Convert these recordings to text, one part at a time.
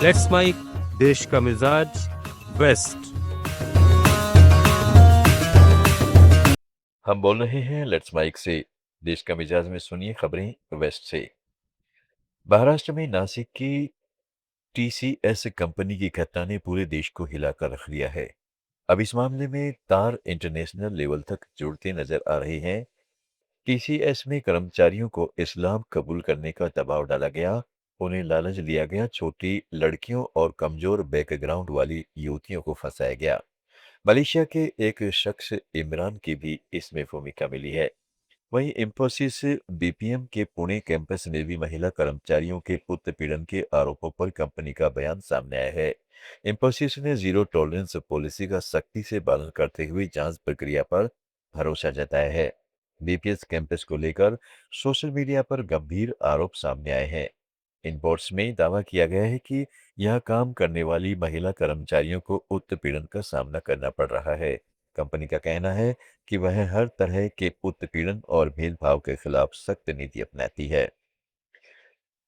Let's mic देश का मिजाज वेस्ट। हम बोल रहे हैं लेट्स माइक से। देश का मिजाज में सुनिए खबरें वेस्ट से। महाराष्ट्र में नासिक की टीसीएस कंपनी की घटना ने पूरे देश को हिलाकर रख दिया है। अब इस मामले में तार इंटरनेशनल लेवल तक जुड़ते नजर आ रहे हैं। टीसीएस में कर्मचारियों को इस्लाम कबूल करने का दबाव डाला गया, उन्हें लालच दिया गया, छोटी लड़कियों और कमजोर बैकग्राउंड वाली युवतियों को फंसाया गया। मलेशिया के एक शख्स इमरान की भी इसमें भूमिका मिली है। वहीं इंफोसिस बीपीएम के पुणे कैंपस में भी महिला कर्मचारियों के उत्पीड़न के आरोपों पर कंपनी का बयान सामने आया है। इंफोसिस ने जीरो टॉलरेंस पॉलिसी का सख्ती से पालन करते हुए जांच प्रक्रिया पर भरोसा जताया है। बीपीएस कैंपस को लेकर सोशल मीडिया पर गंभीर आरोप सामने आए हैं। इन रिपोर्ट्स में दावा किया गया है कि यह काम करने वाली महिला कर्मचारियों को उत्पीड़न का सामना करना पड़ रहा है। कंपनी का कहना है कि वह हर तरह के उत्पीड़न और भेदभाव के खिलाफ सख्त नीति अपनाती है।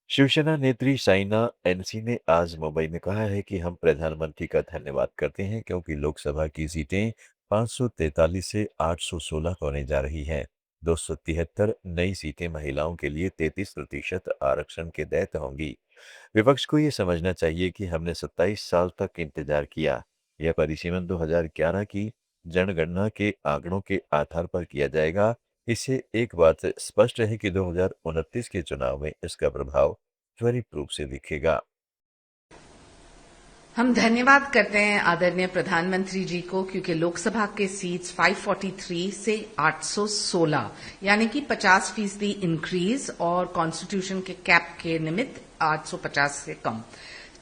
शिवसेना नेत्री साइना एनसी ने आज मुंबई में कहा है कि हम प्रधानमंत्री का धन्यवाद करते हैं क्योंकि लोकसभा की सीटें 543 से 816 होने जा रही हैं। 273 नई सीटें महिलाओं के लिए 33% आरक्षण के तहत होंगी। विपक्ष को ये समझना चाहिए कि हमने 27 साल तक इंतजार किया। यह परिसीमन 2011 की जनगणना के आंकड़ों के आधार पर किया जाएगा। इससे एक बात स्पष्ट है कि 2029 के चुनाव में इसका प्रभाव त्वरित रूप से दिखेगा। हम धन्यवाद करते हैं आदरणीय प्रधानमंत्री जी को क्योंकि लोकसभा के सीट्स 543 से 816 यानी कि 50% इंक्रीज और कॉन्स्टिट्यूशन के कैप के निमित्त 850 से कम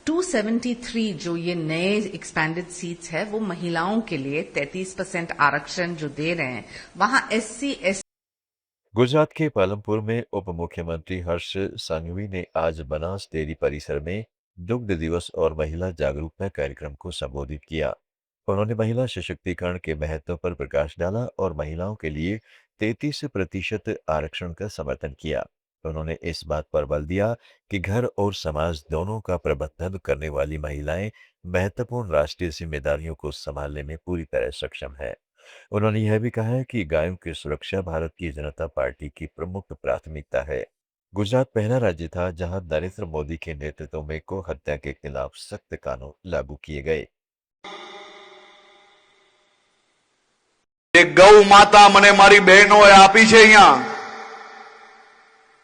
273 जो ये नए एक्सपैंडेड सीट्स है वो महिलाओं के लिए 33% आरक्षण जो दे रहे हैं वहां SC गुजरात के पालमपुर में उप मुख्यमंत्री हर्ष संघवी ने आज बनास डेयरी परिसर में दुग्ध दिवस और महिला जागरूकता कार्यक्रम को संबोधित किया। उन्होंने महिला सशक्तिकरण के महत्व पर प्रकाश डाला और महिलाओं के लिए 33% आरक्षण का समर्थन किया। उन्होंने इस बात पर बल दिया कि घर और समाज दोनों का प्रबंधन करने वाली महिलाएं महत्वपूर्ण राष्ट्रीय जिम्मेदारियों को संभालने में पूरी तरह सक्षम है। उन्होंने यह भी कहा है कि गायों की सुरक्षा भारत की जनता पार्टी की प्रमुख प्राथमिकता है। गुजरात पहला राज्य था जहां नरेंद्र मोदी के नेतृत्व में गौ हत्या के खिलाफ सख्त कानून लागू किए गए। गौ माता मने मारी बहनोए आपी छे अहींया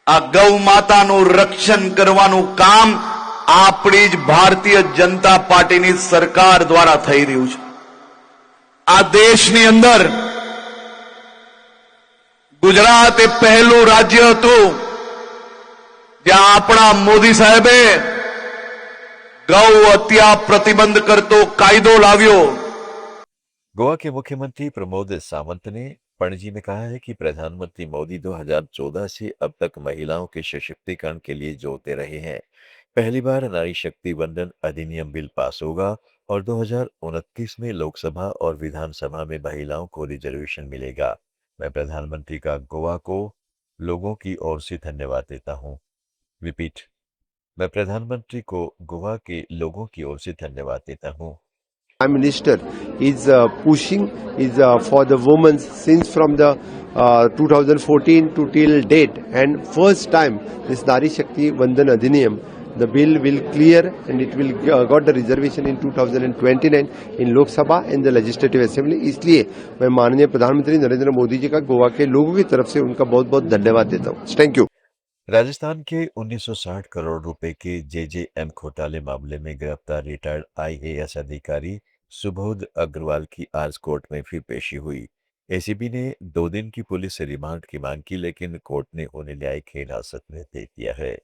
आ गौ मातानुं रक्षण करवानुं काम आपणी ज भारतीय जनता पार्टीनी सरकार द्वारा थई रह्युं छे। आ देशनी अंदर गुजरात ए पहेलुं राज्य हतुं ज्यां आपणा मोदी साहेबे गौ हत्या प्रतिबंध करतो कायदो लाव्यो। गोवा के मुख्यमंत्री प्रमोद सावंत ने पणजी में कहा है कि प्रधानमंत्री मोदी 2014 से अब तक महिलाओं के सशक्तिकरण के लिए जोड़ते रहे हैं। पहली बार नारी शक्ति वंदन अधिनियम बिल पास होगा और 2029 में लोकसभा और विधानसभा में महिलाओं को रिजर्वेशन मिलेगा। मैं प्रधानमंत्री का गोवा को लोगों की ओर से धन्यवाद देता हूँ। रिपीट, मैं प्रधानमंत्री को गोवा के लोगों की ओर से धन्यवाद देता हूँ। Prime Minister is pushing is for the women since from the 2014 to till date, and first time this Nari Shakti Vandan Adhiniyam, the bill will clear and it will got the reservation in 2029 in Lok Sabha and the Legislative Assembly। इसलिए मैं माननीय प्रधानमंत्री नरेंद्र मोदी जी का गोवा के लोगों की तरफ से उनका बहुत बहुत धन्यवाद देता हूँ। Thank you. राजस्थान के 1960 करोड़ रुपए के जेजेएम घोटाले मामले में गिरफ्तार रिटायर्ड आईएएस अधिकारी सुबोध अग्रवाल की आज कोर्ट में फिर पेशी हुई। एसीबी ने 2 दिन की पुलिस रिमांड की मांग की, लेकिन कोर्ट ने उन्हें न्यायिक हिरासत में दे दिया है।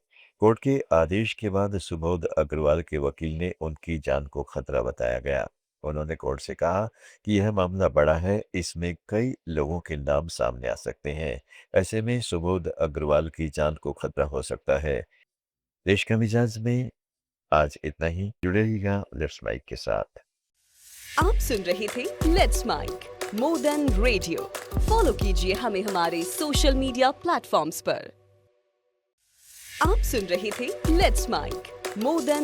कोर्ट के आदेश के बाद सुबोध अग्रवाल के वकील ने उनकी जान को खतरा बताया गया। उन्होंने कोर्ट से कहा कि यह मामला बड़ा है, इसमें कई लोगों के नाम सामने आ सकते हैं। ऐसे में सुबोध अग्रवाल की जान को खतरा हो सकता है। देश का मिजाज में आज इतना ही। जुड़े रहिएगा लेट्स माइक के साथ। आप सुन रहे थे let's mike more than radio. Follow कीजिए हमें हमारे सोशल मीडिया प्लेटफॉर्म्स पर। आप सुन रहे थे लेट्स माइक मोर देन